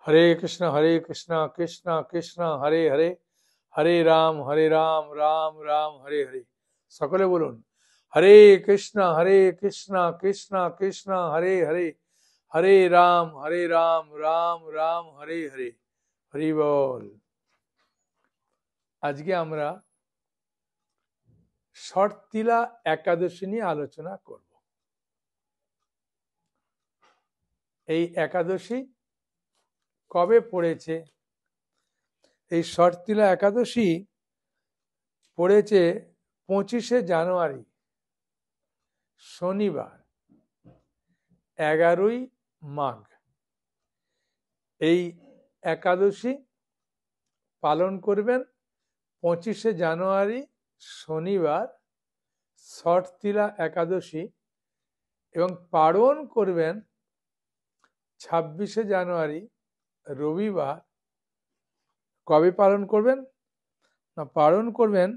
हरे कृष्ण कृष्ण कृष्ण हरे हरे हरे राम राम राम हरे हरे। सकले बोलुन हरे कृष्ण कृष्ण कृष्ण हरे हरे हरे राम राम राम हरे हरे। हरि बोल। आज के আমরা শর্তিলা একাদশী নিয়ে আলোচনা করব। এই একাদশী কবে পড়েছে? এই শর্তিলা একাদশী পড়েছে 25শে জানুয়ারি শনিবার 11ই মাঘ। এই একাদশী পালন করবেন 25শে জানুয়ারি শনিবার শর্তিলা একাদশী এবং পালন করবেন 26শে জানুয়ারি রবিবার। কবে পালন করবেন? না, পালন করবেন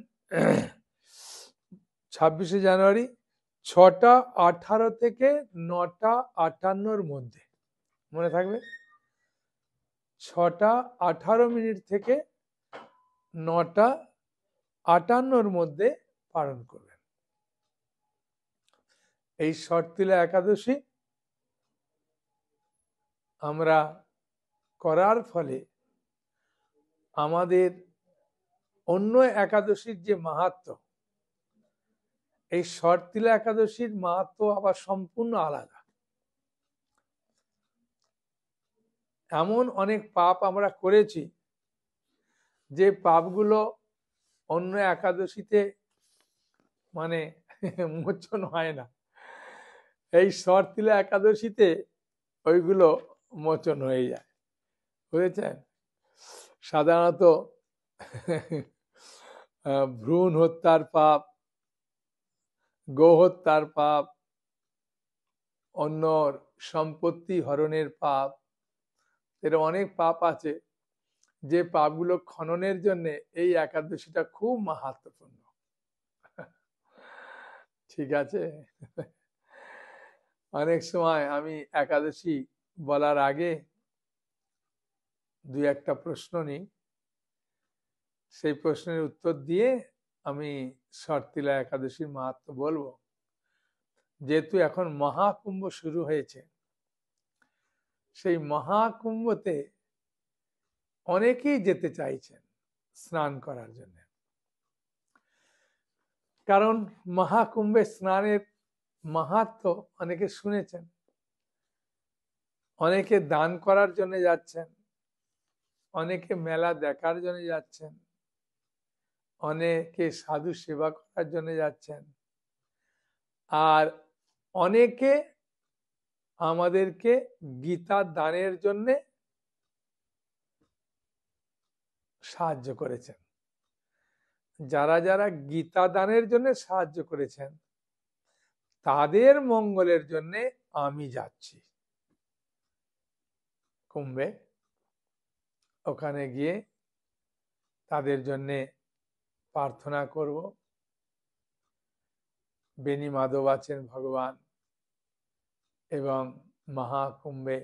26শে জানুয়ারি 6টা 18 থেকে 9টা 58-র মধ্যে। মনে থাকবে, 6টা 18 মিনিট থেকে 9টা 58-র মধ্যে পালন করবেন। এই শর্তিলা একাদশী আমরা করার ফলে আমাদের অন্য একাদশীর যে মাহাত্ম্য, এই শর্তিলা একাদশীর মাহাত্ম্য আবার সম্পূর্ণ আলাদা। এমন অনেক পাপ আমরা করেছি যে পাপগুলো অন্য একাদশীতে মানে মোচন হয় না, এই শর্তিলা একাদশীতে ওইগুলো মোচন হয়ে যায়। বুঝেছেন? সাধারণত ভ্রূণ হত্যার পাপ, গো হত্যার পাপ, অন্যর সম্পত্তি হরণের পাপ, এরকম অনেক পাপ আছে যে পাপগুলো খননের জন্য এই একাদশীটা খুব মাহাত্ম্যপূর্ণ। ঠিক আছে? অনেক সময় আমি একাদশী বলার আগে দুই একটা প্রশ্ন নিই, সেই প্রশ্নের উত্তর দিয়ে আমি শর্তিলা একাদশীর মাহাত্ম্য বলবো। যেহেতু এখন মহাকুম্ভ শুরু হয়েছে, সেই মহাকুম্ভতে অনেকেই যেতে চাইছেন স্নান করার জন্য। কারণ মহাকুম্ভে স্নানের মাহাত্ম্য অনেকে শুনেছেন, অনেকে দান করার জন্য যাচ্ছেন, অনেকে মেলা দেখার জন্য যাচ্ছেন, অনেকে সাধু সেবা করার জন্য যাচ্ছেন, আর অনেকে আমাদেরকে গীতা দানের জন্য সাহায্য করেছেন। যারা যারা গীতা দানের জন্য সাহায্য করেছেন তাদের মঙ্গলের জন্য আমি যাচ্ছি কুম্ভে। ওখানে গিয়ে তাদের জন্য প্রার্থনা করব। বেনি মাধব আছেন ভগবান, এবং মহাকুম্ভে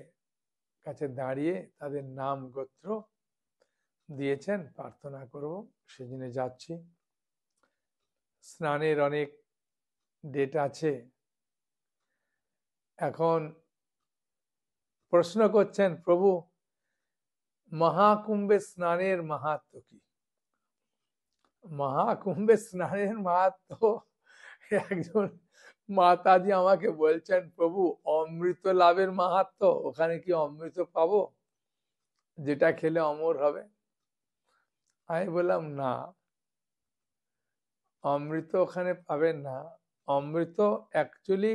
কাছে দাঁড়িয়ে তাদের নাম গোত্র দিয়েছেন, প্রার্থনা করব, সেজন্য যাচ্ছি। স্নানের অনেক ডেট আছে। এখন প্রশ্ন করছেন, প্রভু মহাকুম্ভে স্নানের মাহাত্ম্য কি? মহাকুম্ভে স্নানের মাহাত্ম্য একজন মাতাজি আমাকে বলছেন, প্রভু অমৃত লাভের মাহাত্ম্য, ওখানে কি অমৃত পাবো যেটা খেলে অমর হবে? আমি বললাম না, অমৃত ওখানে পাবেন না। অমৃত অ্যাকচুয়ালি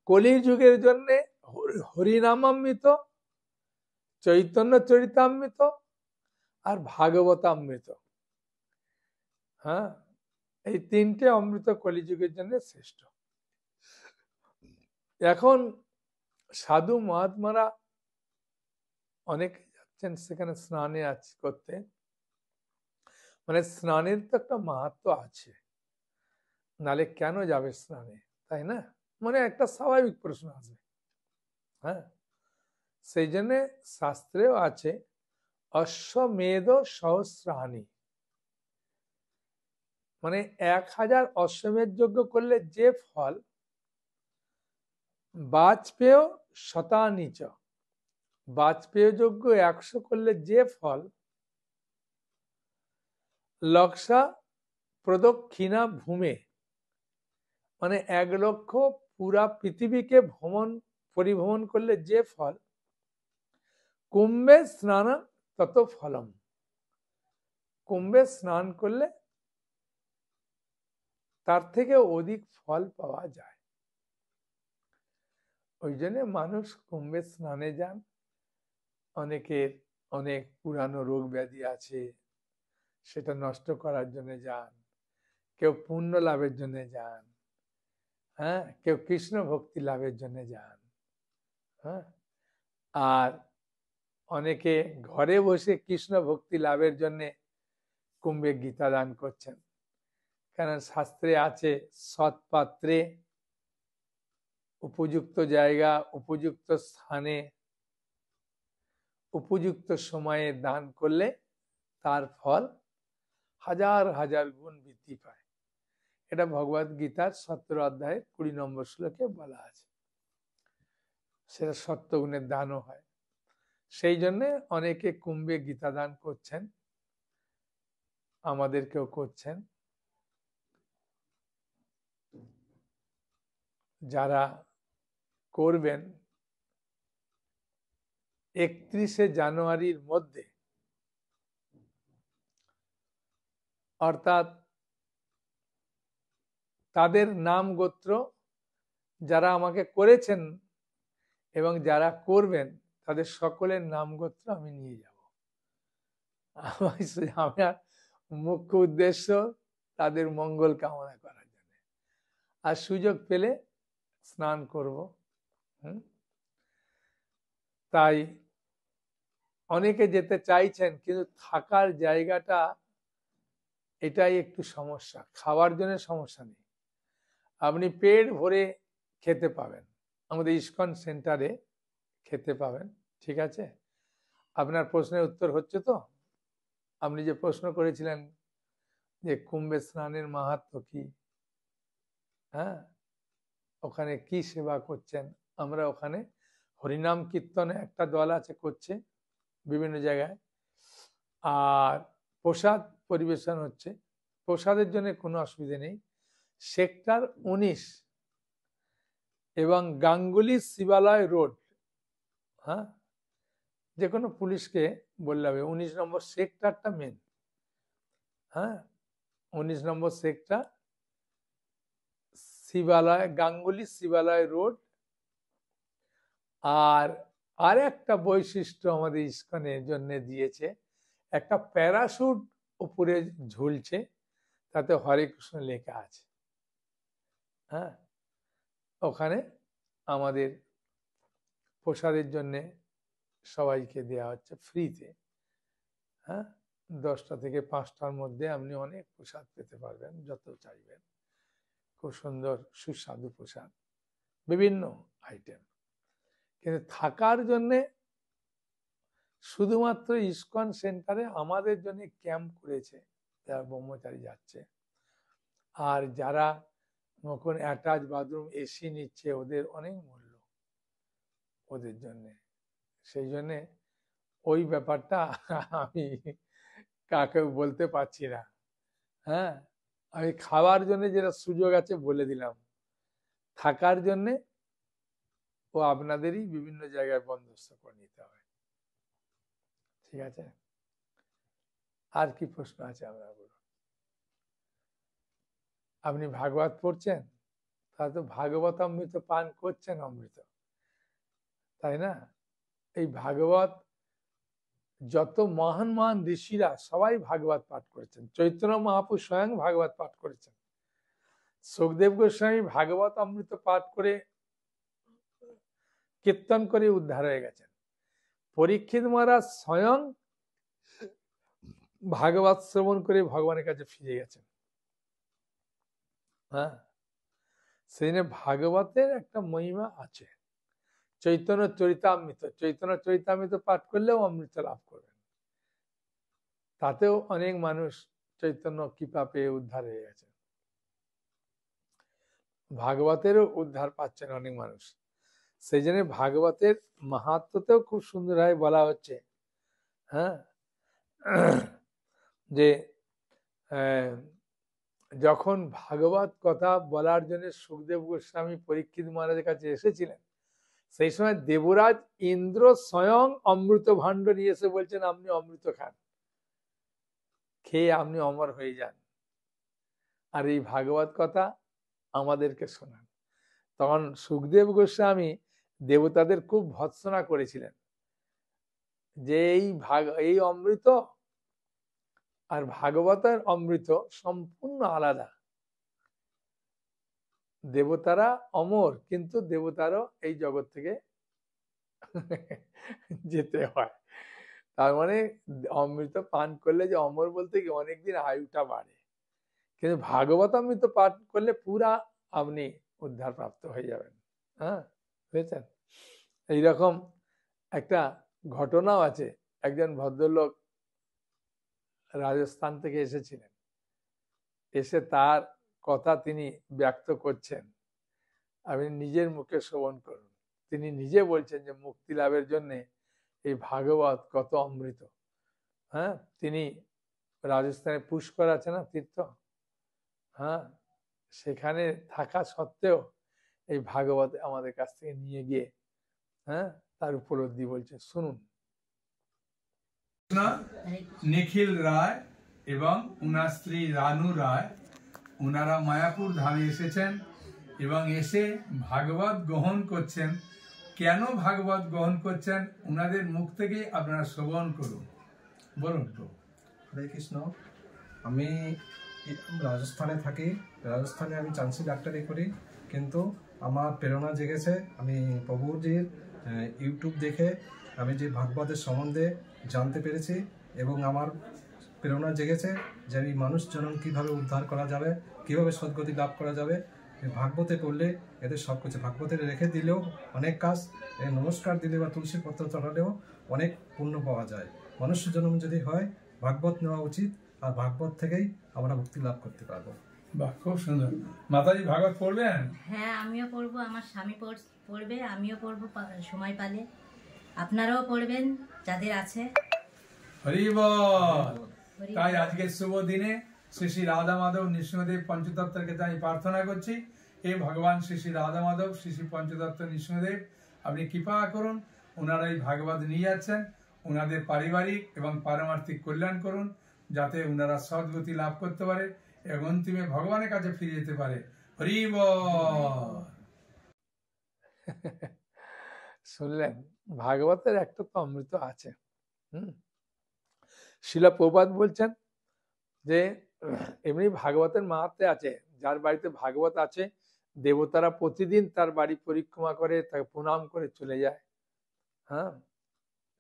কলিযুগের জন্য হরিনামামৃত, চৈতন্য চরিতামৃত আর ভাগবতামৃত। হ্যাঁ, এই তিনটে অমৃত কলিযুগের জন্য শ্রেষ্ঠ। এখন সাধু মহাত্মারা অনেকে যাচ্ছেন সেখানে স্নানে করতে। মানে স্নানের তো একটা মাহাত্ম্য আছে, নালে কেন যাবে স্নানে, তাই না? মানে একটা স্বাভাবিক প্রশ্ন আসবে। হ্যাঁ, সেই জন্য শাস্ত্রেও আছে অশ্বমেধ সহস্রাণী, মানে 1000 অশ্বমেধ যজ্ঞ করলে যে ফল, বাজপেয় শতানিচ, বাজপেয় যজ্ঞ 100 করলে যে ফল, লক্ষা প্রদক্ষিণা ভূমে, মানে 1 লক্ষ পুরা পৃথিবীকে পরিভ্রমণ করলে যে ফল, কুম্ভে স্নান তত ফলম, কুম্ভে স্নান করলে তার থেকে অধিক ফল পাওয়া যায়। ওই জন্য মানুষ কুম্ভে স্নানে যান। অনেকের অনেক পুরানো রোগ ব্যাধি আছে, সেটা নষ্ট করার জন্য যান, কেউ পুণ্য লাভের জন্য যান, হ্যাঁ, কেউ কৃষ্ণ ভক্তি লাভের জন্য যান, হ্যাঁ, আর অনেকে ঘরে বসে কৃষ্ণ ভক্তি লাভের জন্য কুম্ভে গীতা দান করছেন। কারণ শাস্ত্রে আছে সৎপাত্রে, উপযুক্ত জায়গা, উপযুক্ত স্থানে, উপযুক্ত সময়ে দান করলে তার ফল 1000 গুণ বৃদ্ধি পায়। এটা ভগবদ গীতার 17 অধ্যায়ের 20 নম্বর শ্লোকে বলা আছে। সেটা সত্যগুণের দানও হয়। সেই জন্য অনেকে কুম্ভে গীতা দান করছেন, আমাদেরকেও করছেন। যারা করবেন 31শে জানুয়ারির মধ্যে, অর্থাৎ তাদের নাম গোত্র যারা আমাকে করেছেন এবং যারা করবেন তাদের সকলের নাম গোত্র আমি নিয়ে যাব। আমার মুখ্য উদ্দেশ্য তাদের মঙ্গল কামনা করার জন্য, আর সুযোগ পেলে স্নান করব। তাই অনেকে যেতে চাইছেন, কিন্তু থাকার জায়গাটা এটাই একটু সমস্যা। খাওয়ার জন্য সমস্যা নেই, আপনি পেট ভরে খেতে পাবেন, আমাদের ইস্কন সেন্টারে খেতে পাবেন, ঠিক আছে। আপনার প্রশ্নের উত্তর হচ্ছে তো? আপনি যে প্রশ্ন করেছিলেন যে কুম্ভে স্নানের মাহাত্ম্য কি, হ্যাঁ, ওখানে কি সেবা করছেন? আমরা ওখানে হরিনাম কীর্তনে একটা দল আছে, করছে বিভিন্ন জায়গায়, আর প্রসাদ পরিবেশন হচ্ছে। প্রসাদের জন্য কোনো অসুবিধা নেই। সেক্টর 19 এবং গাঙ্গুলি শিবালয় রোড, হ্যাঁ, যে কোনো পুলিশকে বললে হবে 19 নম্বর সেক্টরটা মেন, হ্যাঁ, 19 নম্বর সেক্টর, শিবালয়, গাঙ্গুলি শিবালয় রোড। আর একটা বৈশিষ্ট্য আমাদের ইস্কনের জন্য দিয়েছে, একটা প্যারাশুট উপরে ঝুলছে, তাতে হরে কৃষ্ণ লেখা আছে, হ্যাঁ। ওখানে আমাদের প্রসাদের জন্য সবাইকে দেওয়া হচ্ছে ফ্রিতে, হ্যাঁ। 10টা থেকে 5টার মধ্যে আপনি অনেক প্রসাদ পেতে পারবেন, যত চাইবেন। খুব সুন্দর সুস্বাদু প্রসাদ, বিভিন্ন আইটেম। কিন্তু থাকার জন্যে শুধুমাত্র ইস্কন সেন্টারে আমাদের জন্য ক্যাম্প করেছে, যারা ব্রহ্মচারী যাচ্ছে। আর যারা এখন অ্যাটাচ বাথরুম এসি নিচ্ছে, ওদের অনেক মূল্য ওদের জন্যে। সেই জন্যে ওই ব্যাপারটা আমি কাকেও বলতে পারছি না, হ্যাঁ। আমি খাওয়ার জন্য যেটা সুযোগ আছে বলে দিলাম, থাকার জন্যে ও আপনাদেরই বিভিন্ন জায়গায় বন্দোবস্ত করে নিতে হবে, ঠিক আছে। আর কি প্রশ্ন আছে আপনার? বলুন। আপনি ভাগবত পড়ছেন, তাহলে তো ভাগবত অমৃত পান করছেন, অমৃত, তাই না? এই ভাগবত যত মহান মহান ঋষিরা সবাই ভাগবত পাঠ করেছেন। চৈতন্য মহাপ্রভু স্বয়ং ভাগবত পাঠ করেছেন। সুখদেব গোস্বামী ভাগবত অমৃত পাঠ করে কীর্তন করে উদ্ধার হয়ে গেছেন। পরীক্ষিত মহারাজ স্বয়ং ভাগবত শ্রবণ করে ভগবানের কাছে ফিরে গেছেন, হ্যাঁ। সেই জন্য ভাগবতের একটা মহিমা আছে, চৈতন্য চরিতামৃত পাঠ করলেও অমৃত লাভ করবেন। তাতেও অনেক মানুষ চৈতন্য কৃপা পেয়ে উদ্ধার হয়ে গেছে। ভাগবতেরও উদ্ধার পাচ্ছেন অনেক মানুষ। সেই জন্য ভাগবতের মাহাত্ম্যতেও খুব সুন্দরভাবে বলা হচ্ছে, হ্যাঁ, যে যখন ভাগবত কথা বলার জন্য সুখদেব গোস্বামী পরীক্ষিত মহারাজের কাছে এসেছিলেন, সেই সময় দেবরাজ ইন্দ্র স্বয়ং অমৃত ভাণ্ড নিয়ে এসে বলছেন, আপনি অমৃত খান, খেয়ে আপনি অমর হয়ে যান, আর এই ভাগবত কথা আমাদেরকে শোনান। তখন সুখদেব গোস্বামী দেবতাদের খুব ভৎসনা করেছিলেন যে এই অমৃত আর ভাগবতের অমৃত সম্পূর্ণ আলাদা। দেবতারা অমর, কিন্তু দেবতারও এই জগৎ থেকে যেতে হয়। তার মানে অমৃত পান করলে যে অমর বলতে কি অনেকদিন আয়ুটা বাড়ে, কিন্তু ভাগবত অমৃত পান করলে পুরা আপনি উদ্ধার প্রাপ্ত হয়ে যাবেন। হ্যাঁ, বুঝেছেন? এইরকম একটা ঘটনাও আছে। একজন ভদ্রলোক রাজস্থান থেকে এসেছিলেন, এসে তার কথা তিনি ব্যক্ত করছেন, আপনি নিজের মুখে শ্রবণ করুন। তিনি নিজে বলছেন যে মুক্তি লাভের জন্য এই ভাগবত কত অমৃত। হ্যাঁ, তিনি রাজস্থানে পুষ্কর আছে না, তীর্থ, হ্যাঁ, সেখানে থাকা সত্ত্বেও এই ভাগবত আমাদের কাছ থেকে নিয়ে গিয়ে, হ্যাঁ, তার উপলব্ধি বলছে, শুনুন। নিখিল রায় এবং উনার স্ত্রী রানু রায়, উনারা মায়াপুর ধামে এসেছেন এবং এসে ভাগবত গ্রহণ করছেন। কেন ভাগবত গ্রহণ করছেন উনাদের মুখ থেকে আপনারা শ্রবণ করুন। বলুন তো। হরে কৃষ্ণ। আমি রাজস্থানে থাকি। রাজস্থানে আমি চান্সি ডাক্তারি করি, কিন্তু আমার প্রেরণা জেগেছে, আমি প্রভুজির ইউটিউব দেখে আমি যে ভাগবতের সম্বন্ধে জানতে পেরেছি এবং আমার প্রেরণা জেগেছে যে আমি মানুষ জনম কীভাবে উদ্ধার করা যাবে, কীভাবে সদ্গতি লাভ করা যাবে। ভাগবতে পড়লে এদের সব কিছু, ভাগবতে রেখে দিলেও অনেক কাজ, নমস্কার দিলে বা তুলসী পত্র চড়ালেও অনেক পুণ্য পাওয়া যায়। মনুষ্য জন্ম যদি হয় ভাগবত নেওয়া উচিত, আর ভাগবত থেকেই আমরা মুক্তি লাভ করতে পারবো। বাহ, খুব সুন্দর। মাতাজি ভাগবত পড়বেন? হ্যাঁ, আমিও পড়বো, আমার স্বামী পড়বে, আমিও পড়বো সময় পালে। আপনারাও পড়বেন যাদের আছে। হরি বল। তাই আজকের শুভ দিনে শ্রী শ্রী রাধা মাধব নৃসিংহদেব পঞ্চতত্ত্বকে তাই প্রার্থনা করছি, হে ভগবান শ্রী শ্রী রাধা মাধব শ্রী শ্রী পঞ্চতত্ত্ব নৃসিংহদেব, আপনি কৃপা করুন, ওনারা এই ভাগবত নিয়ে যাচ্ছেন, ওনাদের পারিবারিক এবং পারমার্থিক কল্যাণ করুন, যাতে ওনারা সদ্গতি লাভ করতে পারে এবং অন্তিমে ভগবানের কাছে ফিরে যেতে পারে। হরি বল। শুনলেন, ভাগবতের একটা তো অমৃত আছে। শিলা প্রপাত বলছেন যে এমনি ভাগবতের মাহাত্ম্য আছে, যার বাড়িতে ভাগবত আছে দেবতারা প্রতিদিন তার বাড়ি পরিক্রমা করে, তাকে প্রণাম করে চলে যায়। হ্যাঁ,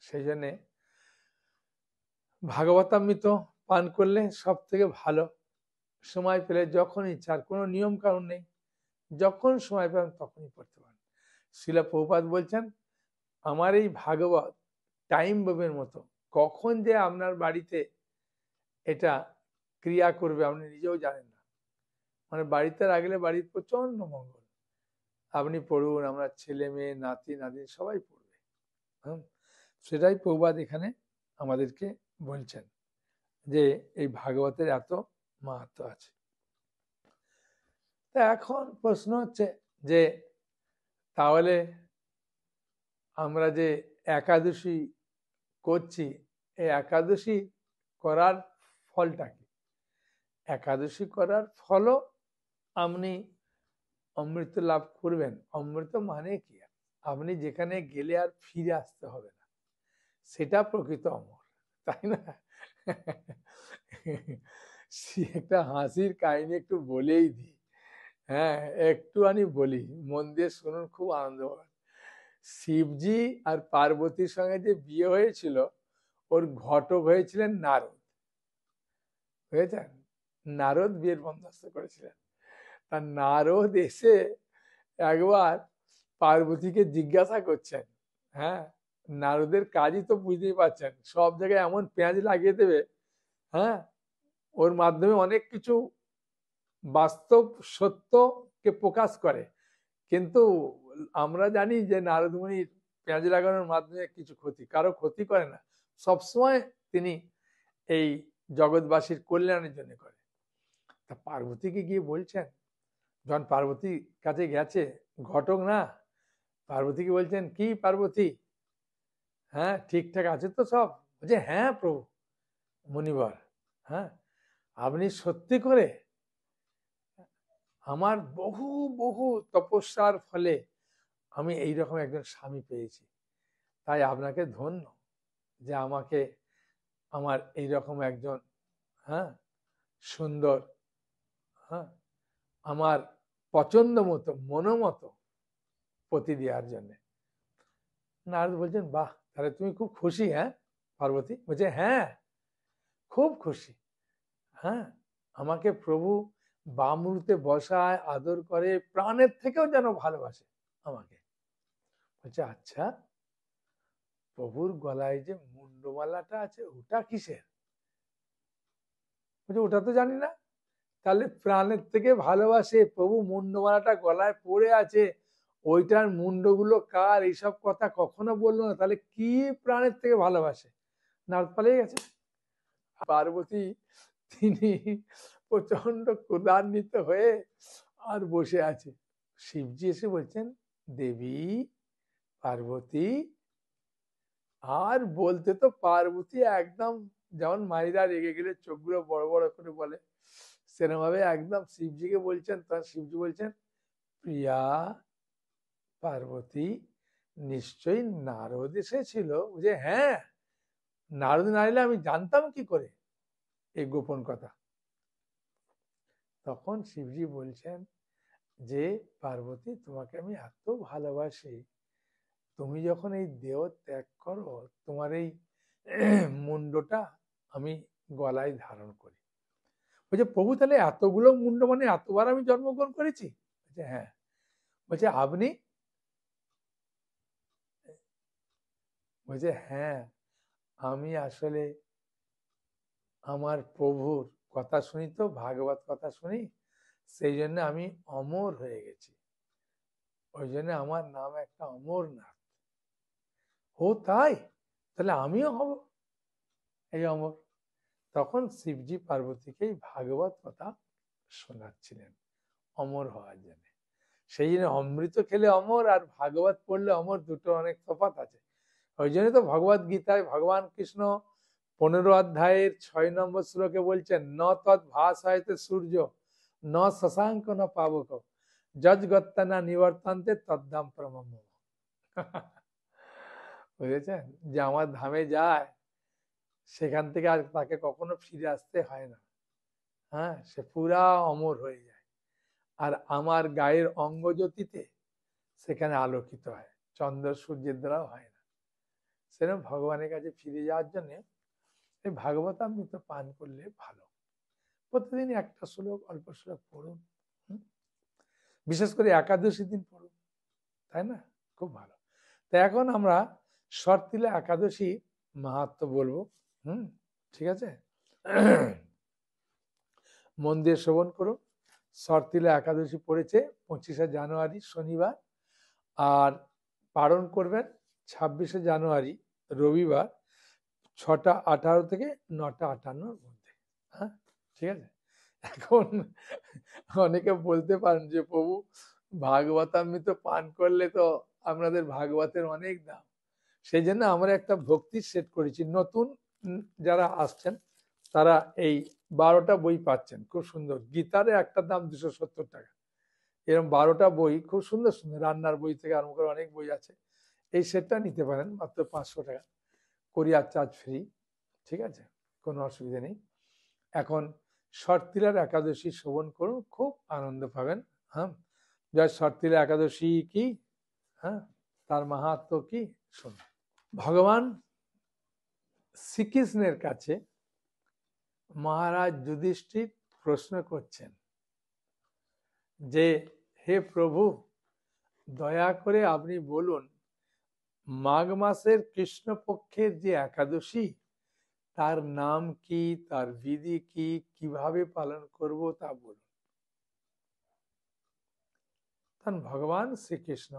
সেই জন্যে ভাগবতামৃত পান করলে সব থেকে ভালো। সময় পেলে যখন ইচ্ছা, আর কোনো নিয়ম কারণ নেই, যখন সময় পাবেন তখনই পড়তে পারেন। শিলা প্রপাত বলছেন আমার এই ভাগবত টাইম বোমের মতো, কখন যে আপনার বাড়িতে এটা ক্রিয়া করবে আপনি নিজেও জানেন না। মানে বাড়িতে রাখলে বাড়ির প্রচন্ড মঙ্গল। আপনি পড়ুন, আমরা ছেলে মেয়ে নাতি নাতি সবাই পড়বে। হ্যাঁ, সেটাই প্রবাদ এখানে আমাদেরকে বলছেন যে এই ভাগবতের এত মাহাত্ম্য আছে। তা এখন প্রশ্ন হচ্ছে যে তাহলে আমরা যে একাদশী করছি, এই একাদশী করার ফলটা কি? একাদশী করার ফলও আপনি অমৃত লাভ করবেন। অমৃত মানে কি? আপনি যেখানে গেলে আর ফিরে আসতে হবে না, সেটা প্রকৃত অমর, তাই না? একটা হাসির কাহিনী একটু বলেই দিই। হ্যাঁ, একটুখানি বলি, মন দিয়ে শুনুন, খুব আনন্দ পাবেন। শিবজি আর পার্বতীর সঙ্গে যে বিয়ে হয়েছিল, ওর ঘটক হয়েছিলেন নারদ। বুঝেছেন? নারদ বিয়ের বন্দোবস্ত করেছিলেন। তা নারদ এসে একবার পার্বতীকে জিজ্ঞাসা করছেন। হ্যাঁ, নারদের কাজই তো বুঝতেই পারছেন, সব জায়গায় এমন পেঁয়াজ লাগিয়ে দেবে, হ্যাঁ, ওর মাধ্যমে অনেক কিছু বাস্তব সত্যকে প্রকাশ করে। কিন্তু আমরা জানি যে নারদ মুনির পেঁয়াজ লাগানোর মাধ্যমে কিছু ক্ষতি, কারো ক্ষতি করে না, সবসময় তিনি এই জগৎবাসীর কল্যাণের জন্য করে। তা পার্বতীকে গিয়ে বলছেন, যখন পার্বতীর কাছে গেছে, ঘটক না, পার্বতীকে বলছেন, কি পার্বতী, হ্যাঁ ঠিকঠাক আছে তো সব? বলছে, হ্যাঁ প্রভু মুনিবর, হ্যাঁ আপনি সত্যি করে আমার বহু বহু তপস্যার ফলে আমি এইরকম একজন স্বামী পেয়েছি, তাই আপনাকে ধন্য যে আমাকে আমার এইরকম একজন, হ্যাঁ সুন্দর, হ্যাঁ আমার পছন্দ মতো মনোমতো পতি দেওয়ার জন্য। নারদ বলছেন, বাহ, তাহলে তুমি খুব খুশি? হ্যাঁ পার্বতী বলছে, হ্যাঁ খুব খুশি, হ্যাঁ আমাকে প্রভু বামরুতে বসায়, আদর করে, প্রাণের থেকেও যেন ভালোবাসে আমাকে। বলছে, আচ্ছা প্রভুর গলায় যে মুন্ডমালাটা আছে ওটা কিসের? বলছে, ওটা তো জানি না। তাহলে প্রাণের থেকে ভালোবাসে, প্রভু মুন্ডমালাটা গলায় পড়ে আছে, ওইটার মুন্ডগুলো কার, এইসব কথা কখনো বললো না, তাহলে কি প্রাণের থেকে ভালোবাসে? নারদ পালিয়ে গেছে। পার্বতী তিনি প্রচন্ড ক্রোধান্বিত হয়ে আর বসে আছে। শিবজি এসে বলছেন, দেবী পার্বতী, আর বলতে তো পার্বতী একদম যেমন মায়েরা রেগে গেলে চোখগুলো বড় বড় করে বলে, সেরকম ভাবে একদম শিবজিকে বলছেন। তার শিবজি বলছেন, প্রিয়া পার্বতী, নিশ্চয়ই নারদ এসেছিল। যে হ্যাঁ, নারদ না এলে আমি জানতাম কি করে এই গোপন কথা? তখন শিবজি বলছেন যে, পার্বতী তোমাকে আমি এত ভালোবাসি, তুমি যখন এই দেহ ত্যাগ করো, তোমার এই মুন্ডটা আমি গলায় ধারণ করি। বলছে, প্রভু তাহলে এতগুলো মুন্ড মানে এতবার আমি জন্মগ্রহণ করেছি? বলছে, হ্যাঁ। বলছে, আপনি? বলছে, হ্যাঁ আমি আসলে আমার প্রভুর কথা শুনি তো, ভাগবত কথা শুনি, সেই জন্য আমি অমর হয়ে গেছি, ওই জন্য আমার নাম একটা অমরনাথ। ও তাই, তাহলে আমিও হব এই অমর। তখন শিবজি পার্বতীকে ভাগবত কথা শোনাচ্ছিলেন অমর হওয়ার জন্য। সেই জন্য অমৃত খেলে অমর আর ভাগবত পড়লে অমর, দুটো অনেক তফাৎ আছে। ওই জন্য তো ভগবত গীতায় ভগবান কৃষ্ণ 15 অধ্যায়ের 6 নম্বর শ্লোকে বলছেন, ন তৎ ভাসায়তে সূর্য ন শশাঙ্ক ন পাবক যজ্গত্তা না নিবর্তন্তে তদ্ধাম প্রমম। বুঝেছেন, যে আমার ধামে যায় সেখান থেকে আর তাকে কখনো ফিরে আসতে হয় না, হ্যাঁ সে পুরা অমর হয়ে যায়। আর আমার গায়ের অঙ্গজ্যোতিতে সেখানে আলোকিত হয়, চন্দ্র সূর্যের দ্বারাও হয় না। সেরকম ভগবানের কাছে ফিরে যাওয়ার জন্য এই ভাগবতামৃত পান করলে ভালো। প্রতিদিন একটা শ্লোক, অল্প শ্লোক পড়ুন, বিশেষ করে একাদশী দিন পড়ুন, তাই না, খুব ভালো। তো এখন আমরা শর্তিলা একাদশী মাহাত্ম্য বলবো। ঠিক আছে, মন দিয়ে শ্রবণ করুন। শর্তিলা একাদশী পড়েছে 25শে জানুয়ারি শনিবার, আর পালন করবেন 26শে জানুয়ারি রবিবার 6টা 18 থেকে 9টা 58-র মধ্যে। হ্যাঁ ঠিক আছে। এখন অনেকে বলতে পারেন যে প্রভু ভাগবতামৃত পান করলে তো আপনাদের ভাগবতের অনেক দাম, সেই জন্য আমরা একটা ভক্তির সেট করেছি। নতুন যারা আসছেন তারা এই 12টা বই পাচ্ছেন, খুব সুন্দর। গীতারে একটা দাম 270 টাকা, এরকম 12টা বই খুব সুন্দর সুন্দর, রান্নার বই থেকে আরম্ভ করে অনেক বই আছে। এই সেটটা নিতে পারেন মাত্র 500 টাকা, কোরিয়ার চার্জ ফ্রি। ঠিক আছে, কোনো অসুবিধা নেই। এখন শর্তিলার একাদশী শ্রবণ করুন, খুব আনন্দ পাবেন। হ্যাঁ, যার শর্তিলা একাদশী কি, হ্যাঁ তার মাহাত্ম্য কি শুনুন। ভগবান শ্রীকৃষ্ণের কাছে মহারাজ যুধিষ্ঠির প্রশ্ন করছেন যে, হে প্রভু, দয়া করে আপনি বলুন মাঘ মাসের কৃষ্ণপক্ষের যে একাদশী তার নাম কি, তার বিধি কি, কিভাবে পালন করব তা বলুন। তখন ভগবান শ্রীকৃষ্ণ,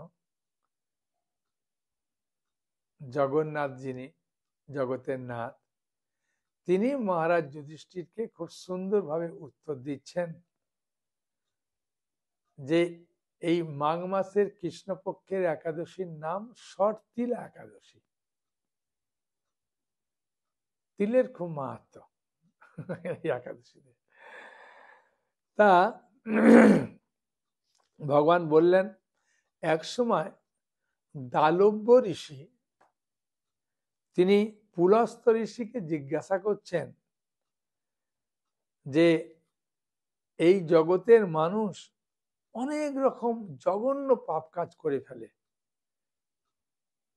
জগন্নাথ যিনি জগতের নাথ, তিনি মহারাজ যুধিষ্ঠিরকে খুব সুন্দরভাবে উত্তর দিচ্ছেন যে এই মাঘ মাসের কৃষ্ণপক্ষের একাদশীর নাম শর্তিল একাদশী। তিলের খুব মাহাত্ম এই একাদশীতে। তা ভগবান বললেন এক সময় দালব্য ঋষি তিনি পুলস্ত ঋষিকে জিজ্ঞাসা করছেন যে এই জগতের মানুষ অনেক রকম জঘন্য পাপ কাজ করে ফেলে,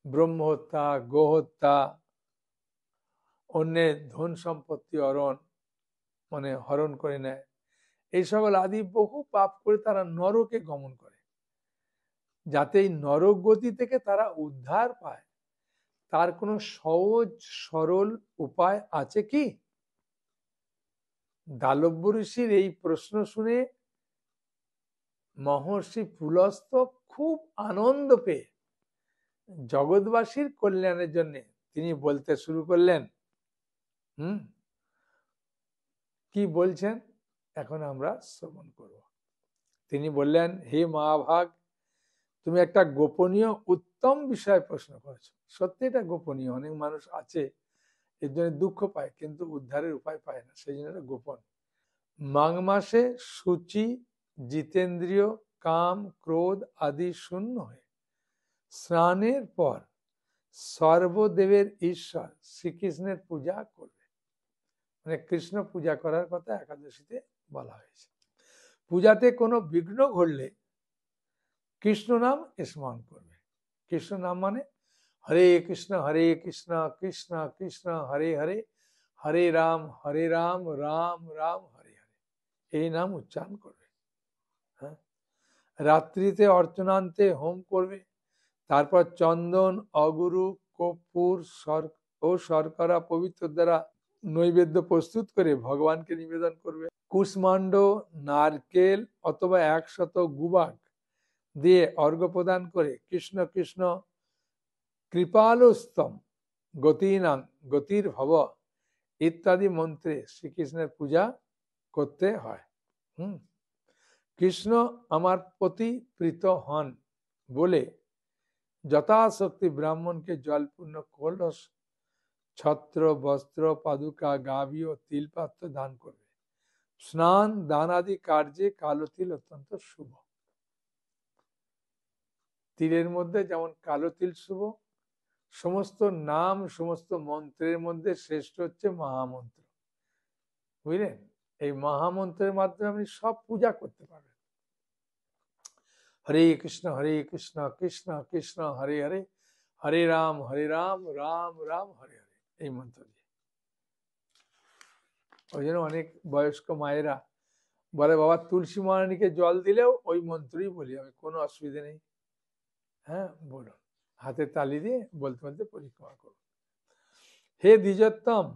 ব্রহ্মহত্যা, গোহত্যা, অন্যের ধন সম্পত্তি হরণ করে নেয়, এই সকল আদি বহু পাপ করে তারা নরকে গমন করে। যাতে এই নরক গতি থেকে তারা উদ্ধার পায় তার কোনো সহজ সরল উপায় আছে কি? দালব্য ঋষির এই প্রশ্ন শুনে মহর্ষি পুলস্ত খুব আনন্দ পেয়ে জগৎবাসীর কল্যাণের জন্য তিনি বলতে শুরু করলেন। কি বলছেন এখন আমরা শ্রবণ করব। তিনি বললেন, হে মহাভাগ, তুমি একটা গোপনীয় উত্তম বিষয় প্রশ্ন করেছো। সত্যি এটা গোপনীয়, অনেক মানুষ আছে এর জন্য দুঃখ পায় কিন্তু উদ্ধারের উপায় পায় না, সেই জন্য এটা গোপন। মাঘ মাসে সূচি, জিতেন্দ্রিয়, কাম, ক্রোধ আদি শূন্য হয়ে স্নানের পর সর্বদেবের ঈশ্বর শ্রীকৃষ্ণের পূজা করবে। মানে কৃষ্ণ পূজা করার কথা একাদশীতে বলা হয়েছে। পূজাতে কোনো বিঘ্ন ঘটলে কৃষ্ণ নাম স্মরণ করবে। কৃষ্ণ নাম মানে হরে কৃষ্ণ কৃষ্ণ কৃষ্ণ হরে হরে, হরে রাম রাম রাম হরে হরে, এই নাম উচ্চারণ করবে। হ্যাঁ, রাত্রিতে অর্চনান্তে হোম করবে, তারপর চন্দন, অগুরু, কর্পূর ও শর্করা পবিত্র দ্বারা নৈবেদ্য প্রস্তুত করে ভগবানকে নিবেদন করবে। কুষ্মাণ্ড, নারকেল অথবা 100 গুবাক দিয়ে অর্ঘ্য প্রদান করে কৃষ্ণ কৃষ্ণ কৃপালুস্তম গতিনাং গতির ভব ইত্যাদি মন্ত্রে শ্রীকৃষ্ণের পূজা করতে হয়। কৃষ্ণ আমার প্রতি প্রীত হন বলে যথাশক্তি ব্রাহ্মণকে জলপূর্ণ কলস, ছত্র, বস্ত্র, পাদুকা, গাভী ও তিলপাত্র দান করবে। স্নান দান আদি কার্যে কালো তিল অত্যন্ত শুভ। তিলের মধ্যে যেমন কালো তিল শুভ, সমস্ত নাম সমস্ত মন্ত্রের মধ্যে শ্রেষ্ঠ হচ্ছে মহামন্ত্র। বুঝলেন, এই মহামন্ত্রের মাধ্যমে আপনি সব পূজা করতে পারবেন। হরে কৃষ্ণ কৃষ্ণ কৃষ্ণ হরে হরে, হরে রাম রাম রাম হরে হরে, এই মন্ত্র দিয়ে। ওই জন্য অনেক বয়স্ক মায়েরা বলে বাবা তুলসী মহারানীকে জল দিলেও ওই মন্ত্রই বলি আমি, কোনো অসুবিধা নেই। হ্যাঁ বলুন, হাতে তালি দিয়ে বলতে বলতে পরিক্রমা করুন। হে দ্বিজোত্তম,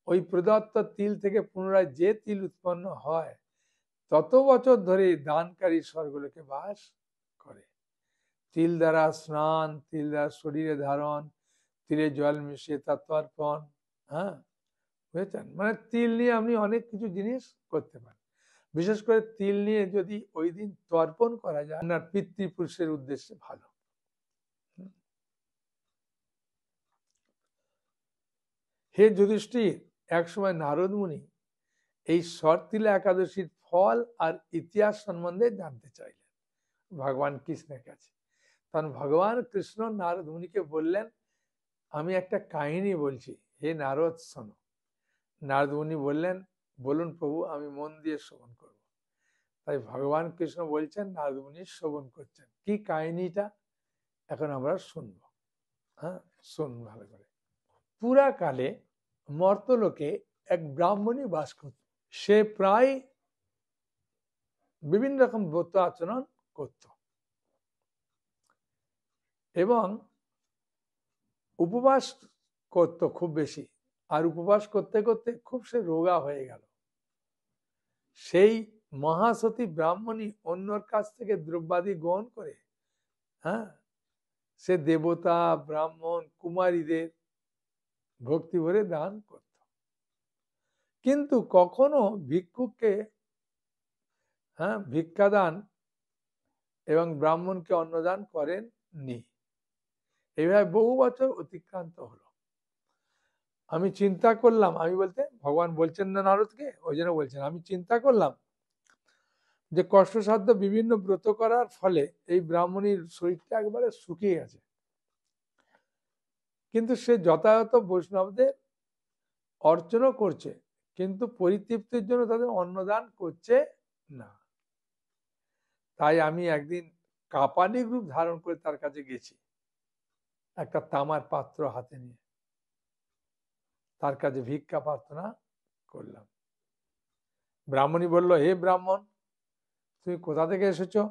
ওই প্রদত্ত তিল থেকে পুনরায় যে তিল উৎপন্ন হয় তত বছর ধরে দানকারী স্বর্গলোকে বাস করে। তিল দ্বারা স্নান, তিল দ্বারা শরীরে ধারণ, তিলে জল মিশিয়ে তার তর্পণ। হ্যাঁ বুঝেছেন, মানে তিল নিয়ে আপনি অনেক কিছু জিনিস করতে পারেন। বিশেষ করে তিল নিয়ে যদি ওই দিন তর্পণ করা যায় আপনার পিতৃপুরুষের উদ্দেশ্যে ভালো। হে যুধিষ্ঠির, একসময় নারদ মুনি এই শর্তিলা একাদশীর ফল আর ইতিহাস সম্বন্ধে জানতে চাইলেন ভগবান কৃষ্ণের কাছে। তখন ভগবান কৃষ্ণ নারদ মুনিকে বললেন, আমি একটা কাহিনী বলছি, হে নারদ শোনো। নারদ মুনি বললেন, বলুন প্রভু, আমি মন দিয়ে শ্রবণ করব। তাই ভগবান কৃষ্ণ বলছেন, নারদ মুনি শ্রবণ করছেন। কি কাহিনীটা এখন আমরা শুনবো। হ্যাঁ শুনুন ভালো করে। পুরাকালে মর্তলোকে এক ব্রাহ্মণী বাস করত। সে প্রায় বিভিন্ন রকম ব্রত আচরণ করত। এবং উপবাস করতো খুব বেশি, আর উপবাস করতে করতে খুব সে রোগা হয়ে গেল। সেই মহাসতী ব্রাহ্মণী অন্যর কাছ থেকে দ্রব্যাদি গ্রহণ করে, হ্যাঁ, সে দেবতা, ব্রাহ্মণ, কুমারীদের ভক্তি ভরে দান করত, কিন্তু কখনো ভিক্ষুককে, হ্যাঁ, ভিক্ষাদান এবং ব্রাহ্মণকে অন্নদান করেননি। এইভাবে বহু বছর অতিক্রান্ত হলো। আমি চিন্তা করলাম, আমি বলতে ভগবান বলছেন না নারদকে, ওই জন্য বলছেন, আমি চিন্তা করলাম যে কষ্টসাধ্য বিভিন্ন ব্রত করার ফলে এই ব্রাহ্মণীর শরীরটা একবারে শুকিয়ে গেছে, কিন্তু সে যথাযথ বৈষ্ণবদের অর্চনা করছে, কিন্তু পরিতৃপ্তির জন্য তাদের অন্নদান করছে না। তাই আমি একদিন কাপালিক রূপ ধারণ করে তার কাছে গেছি, একটা তামার পাত্র হাতে নিয়ে তার কাছে ভিক্ষা প্রার্থনা করলাম। ব্রাহ্মণী বলল, হে ব্রাহ্মণ, তুমি কোথা থেকে এসেছো,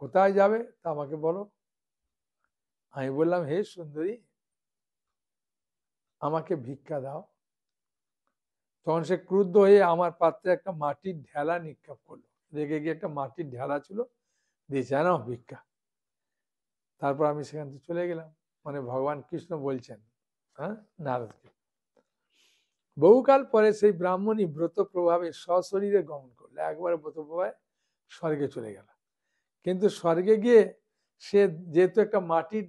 কোথায় যাবে তা আমাকে বলো। আমি বললাম, হে সুন্দরী, আমাকে ভিক্ষা দাও। তখন সে ক্রুদ্ধ হয়ে আমার পাত্রে একটা মাটির ঢেলা নিক্ষেপ করলো। রেগে গিয়ে একটা মাটির ঢেলা ছিল, দিয়েছে, না ভিক্ষা। তারপর আমি সেখান থেকে চলে গেলাম। মানে ভগবান কৃষ্ণ বলছেন, হ্যাঁ, নারদকে। বহুকাল পরে সেই ব্রাহ্মণী ব্রত প্রভাবে সশরীরে গমন করলো, একবারে ব্রত প্রভাবে স্বর্গে চলে গেল। কিন্তু স্বর্গে গিয়ে সে যেহেতু একটা মাটির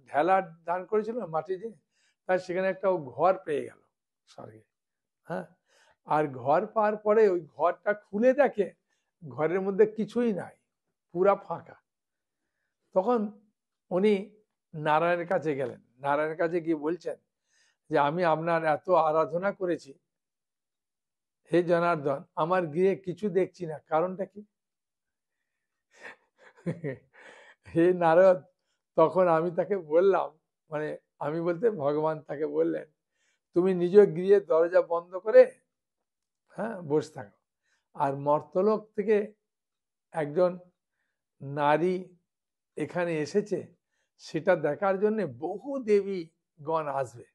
ঢেলা দান করেছিল, মাটির জিনিস, তাই সেখানে একটা ঘর পেয়ে গেল স্বর্গে। হ্যাঁ, আর ঘর পাওয়ার পরে ওই ঘরটা খুলে দেখে ঘরের মধ্যে কিছুই নাই, পুরা ফাঁকা। তখন উনি নারায়ণের কাছে গেলেন। নারায়ণের কাছে গিয়ে বলছেন যে আমি আপনার এত আরাধনা করেছি, হে জনার্দন, আমার গৃহে কিছু দেখছি না, কারণটা কি? হে নারদ, তখন আমি তাকে বললাম, মানে আমি বলতে ভগবান তাকে বললেন, তুমি নিজ গৃহে দরজা বন্ধ করে, হ্যাঁ, বসে থাকো, আর মর্তলোক থেকে একজন নারী এখানে এসেছে সেটা দেখার জন্য বহু দেবীগণ আসবে,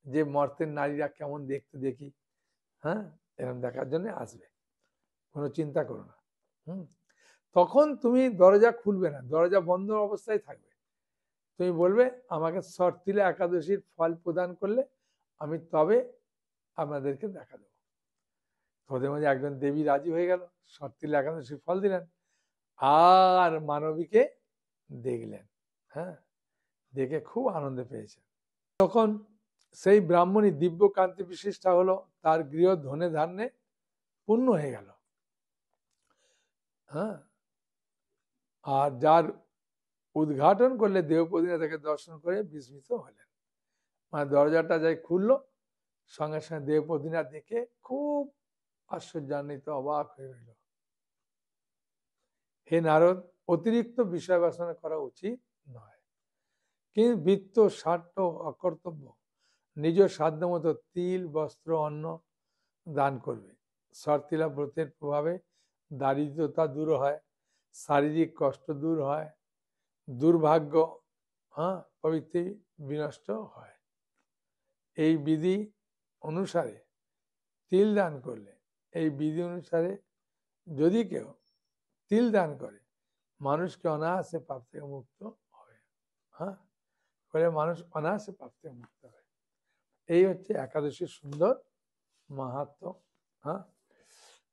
যে মর্তের নারীরা কেমন দেখতে দেখি, হ্যাঁ, এরকম দেখার জন্য আসবে, কোনো চিন্তা করো না। তখন তুমি দরজা খুলবে না, দরজা বন্ধ অবস্থায় থাকবে। তুমি বলবে আমাকে সর্তিলা একাদশীর ফল প্রদান করলে আমি তবে আপনাদেরকে দেখা দেবো। ওদের মধ্যে একজন দেবী রাজি হয়ে গেল, সর্তিলা একাদশীর ফল দিলেন, আর মানবীকে দেখলেন, হ্যাঁ, দেখে খুব আনন্দ পেয়েছেন। তখন সেই ব্রাহ্মণী দিব্য কান্তি বিশিষ্টা হলো, তার গৃহ ধনে ধান্যে পূর্ণ হয়ে গেল। হ্যাঁ, আর যার উদ্ঘাটন করলে দেবপদিনা তাকে দর্শন করে বিস্মিত হলেন। মানে দরজাটা যাই খুললো, সঙ্গে সঙ্গে দেবপদিনা দেখে খুব আশ্চর্যান্বিত, অবাক হয়ে রইল। হে নারদ, অতিরিক্ত বিষয় বাসনা করা উচিত নয়, কিন্তু বৃত্ত, স্বার্থ, অকর্তব্য নিজ সাধ্য মতো তিল, বস্ত্র, অন্ন দান করবে। সর্তিলা ব্রতের প্রভাবে দারিদ্রতা দূর হয়, শারীরিক কষ্ট দূর হয়, দুর্ভাগ্য, হ্যাঁ, প্রভৃতি বিনষ্ট হয়। এই বিধি অনুসারে তিল দান করলে, এই বিধি অনুসারে যদি কেউ তিল দান করে, মানুষকে অনায়াসে পাপ থেকে মুক্ত হবে। হ্যাঁ, করে মানুষ অনায়াসে পাপ থেকে মুক্ত হয়। এই হচ্ছে একাদশীর সুন্দর মাহাত্ম্য। হ্যাঁ,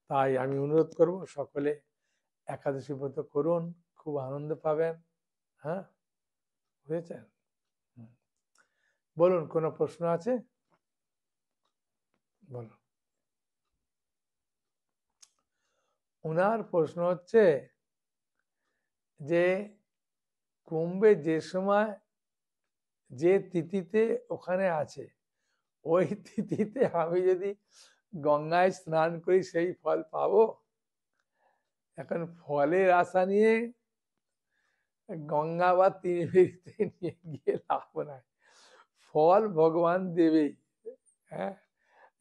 তাই আমি অনুরোধ করব সকলে একাদশী ব্রত করুন, খুব আনন্দ পাবেন। হ্যাঁ, বুঝেছেন? বলুন, কোনো প্রশ্ন আছে? বলুন। ওনার প্রশ্ন হচ্ছে যে কুম্ভে যে সময় যে তিথিতে ওখানে আছে, ওই তিথিতে আমি যদি গঙ্গায় স্নান করি সেই ফল পাবো? এখন ফলের আশা নিয়ে গঙ্গা বা ত্রিবেণীতে নিয়ে গিয়ে লাভ নাই, ফল ভগবান দেবেই। হ্যাঁ,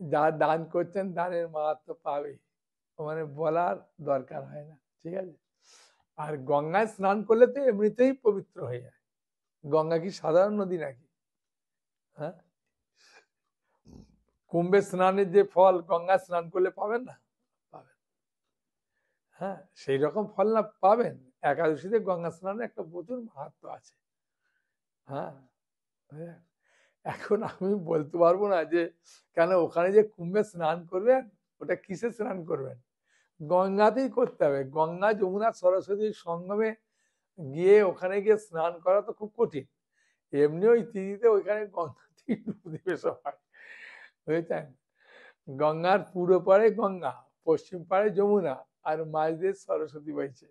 যা দান করছেন দানের মাহাত্ম পাবেই, মানে বলার দরকার হয় না, ঠিক আছে? আর গঙ্গায় স্নান করলে তো এমনিতেই পবিত্র হয়ে যায়, গঙ্গা কি সাধারণ নদী নাকি? হ্যাঁ, কুম্ভে স্নানের যে ফল গঙ্গা স্নান করলে পাবেন না? পাবেন। হ্যাঁ, সেই রকম ফল না পাবেন, একাদশীতে গঙ্গা স্নানের একটা প্রচুর মাহাত্ম্য আছে। হ্যাঁ, হ্যাঁ। এখন আমি বলতে পারবো না যে কেন ওখানে যে কুম্ভে স্নান করবেন, ওটা কিসে স্নান করবেন? গঙ্গাতেই করতে হবে। গঙ্গা যমুনা সরস্বতীর সঙ্গমে গিয়ে ওখানে গিয়ে স্নান করা তো খুব কঠিন। এমনি ওই তিথিতে ওইখানে গঙ্গাতেই ডুব দিবে সবাই, বুঝেছেন? গঙ্গার পূর্ব পারে গঙ্গা, পশ্চিম পারে যমুনা, আর মাঝ দিয়ে সরস্বতী বইছে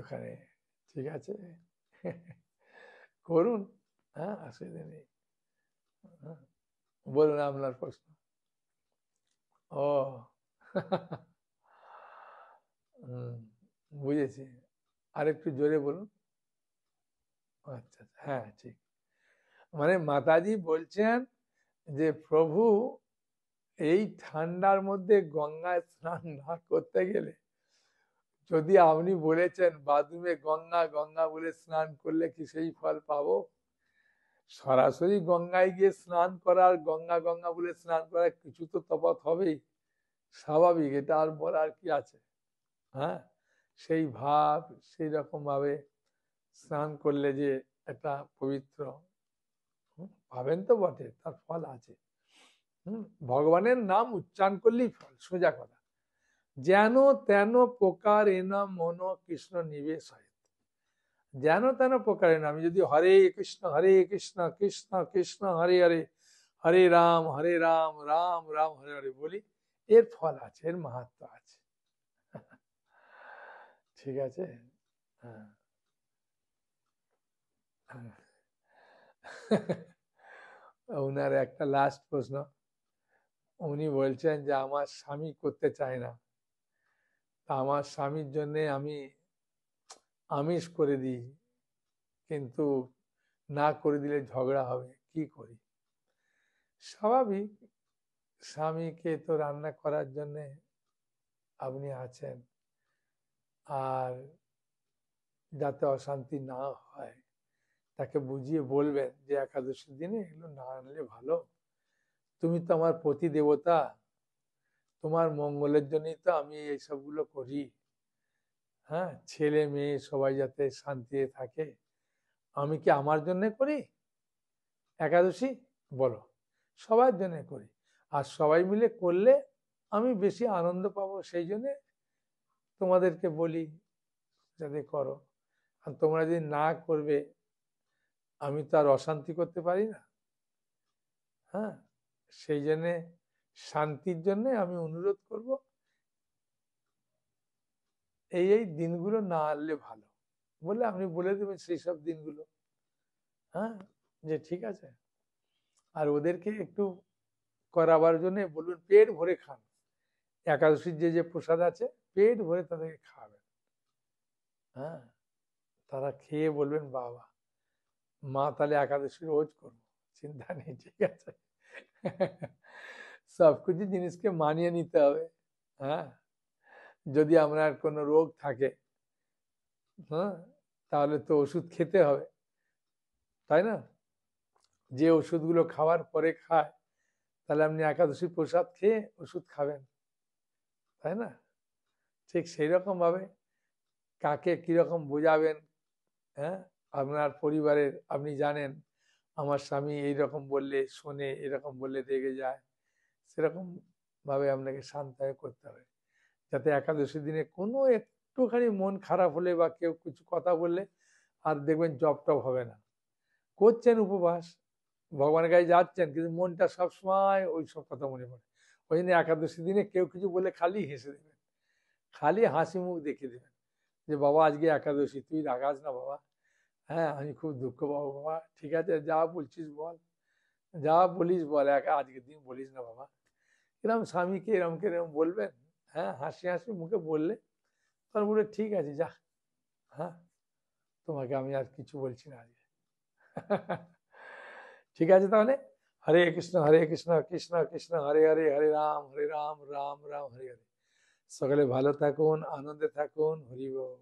ওখানে। ঠিক আছে, করুন। হ্যাঁ, অসুবিধা নেই। হ্যাঁ, বলুন আপনার প্রশ্ন। ও বুঝেছি, আর একটু জোরে বলুন। আচ্ছা আচ্ছা, হ্যাঁ ঠিক। মানে মাতাজি বলছেন যে প্রভু এই ঠান্ডার মধ্যে গঙ্গায় স্নান না করতে গেলে, যদি আপনি বলেছেন বাথরুমে গঙ্গা গঙ্গা বলে স্নান করলে কি সেই ফল পাবো? সরাসরি গঙ্গায় গিয়ে স্নান করা আর গঙ্গা গঙ্গা বলে স্নান করা কিছু তো তফাৎ হবেই, স্বাভাবিক, এটা আর বলার কি আছে? হ্যাঁ, সেই ভাব সেই রকম ভাবে স্নান করলে যে একটা পবিত্র পাবেন তো বটে, তার ফল আছে। ভগবানের নাম উচ্চারণ করলেই ফল, সোজা কথা। যেন তেন প্রকারে না মন কৃষ্ণ নিবেশ হয়, যেন তেন প্রকারে না। আমি যদি হরে কৃষ্ণ কৃষ্ণ কৃষ্ণ হরে হরে, হরে রাম রাম রাম হরে হরে বলি, এর ফল আছে, এর মাহাত্ম আছে। ঠিক আছে। হ্যাঁ, ওনার একটা লাস্ট প্রশ্ন। উনি বলছেন যে আমার স্বামী করতে চায় না, তা আমার স্বামীর জন্য আমি আমিষ করে দিই, কিন্তু না করে দিলে ঝগড়া হবে, কি করি? স্বাভাবিক, স্বামীকে তো রান্না করার জন্য আপনি আছেন, আর যাতে অশান্তি না হয় তাকে বুঝিয়ে বলবেন যে একাদশীর দিনে এগুলো না আনলে ভালো, তুমি তো আমার প্রতি দেবতা, তোমার মঙ্গলের জন্যই তো আমি এইসবগুলো করি। হ্যাঁ, ছেলে মেয়ে সবাই যাতে শান্তিতে থাকে, আমি কি আমার জন্য করি একাদশী? বলো, সবার জন্য করি, আর সবাই মিলে করলে আমি বেশি আনন্দ পাবো, সেই জন্য তোমাদেরকে বলি যাতে করো। আর তোমরা যদি না করবে, আমি তো আর অশান্তি করতে পারি না। হ্যাঁ, সেই জন্যে শান্তির জন্য আমি অনুরোধ করব, এই দিনগুলো না আনলে ভালো বলে আপনি বলে দেবেন সেই সব দিনগুলো। হ্যাঁ, যে ঠিক আছে। আর ওদেরকে একটু করাবার জন্য বলুন পেট ভরে খান, একাদশীর যে যে প্রসাদ আছে পেট ভরে তাদেরকে খাওয়াবেন। হ্যাঁ, তারা খেয়ে বলবেন বাবা মা তাহলে একাদশী রোজ করবো, চিন্তা নেই, ঠিক আছে। সবকিছু জিনিসকে মানিয়ে নিতে হবে। হ্যাঁ, যদি আপনার কোনো রোগ থাকে, হ্যাঁ, তাহলে তো ওষুধ খেতে হবে, তাই না? যে ওষুধগুলো খাওয়ার পরে খায়, তাহলে আপনি একাদশী প্রসাদ খেয়ে ওষুধ খাবেন, তাই না? ঠিক সেই রকম ভাবে কাকে কিরকম বোঝাবেন। হ্যাঁ, আপনার পরিবারের আপনি জানেন আমার স্বামী এইরকম বললে শোনে, এরকম বললে রেগে যায়, সেরকম ভাবে আপনাকে শান্ত হয়ে করতে হবে, যাতে একাদশী দিনে কোনো একটুখানি মন খারাপ হলে বা কেউ কিছু কথা বললে আর দেখবেন জব টব হবে না। করছেন উপবাস, ভগবানের কাছে যাচ্ছেন, কিন্তু মনটা সবসময় ওই সব কথা মনে পড়ে। ওই জন্য একাদশী দিনে কেউ কিছু বলে খালি হেসে দেবেন, খালি হাসি মুখ দেখিয়ে দেবেন যে বাবা আজকে একাদশী, তুই রাগাস না বাবা, হ্যাঁ আমি খুব দুঃখ পাবো বাবা, ঠিক আছে যা বলছিস বল, যা বলিস বল, একা আজকের দিন বলিস না বাবা। এরকম স্বামীকে এরকম বলবেন। হ্যাঁ, হাসি হাসি মুখে বললে তার বলে ঠিক আছে যা, হ্যাঁ তোমাকে আমি আর কিছু বলছি না আজকে। ঠিক আছে তাহলে, হরে কৃষ্ণ কৃষ্ণ কৃষ্ণ হরে হরে, হরে রাম রাম রাম হরে হরে। সকালে ভালো থাকুন, আনন্দে থাকুন, হরি বল।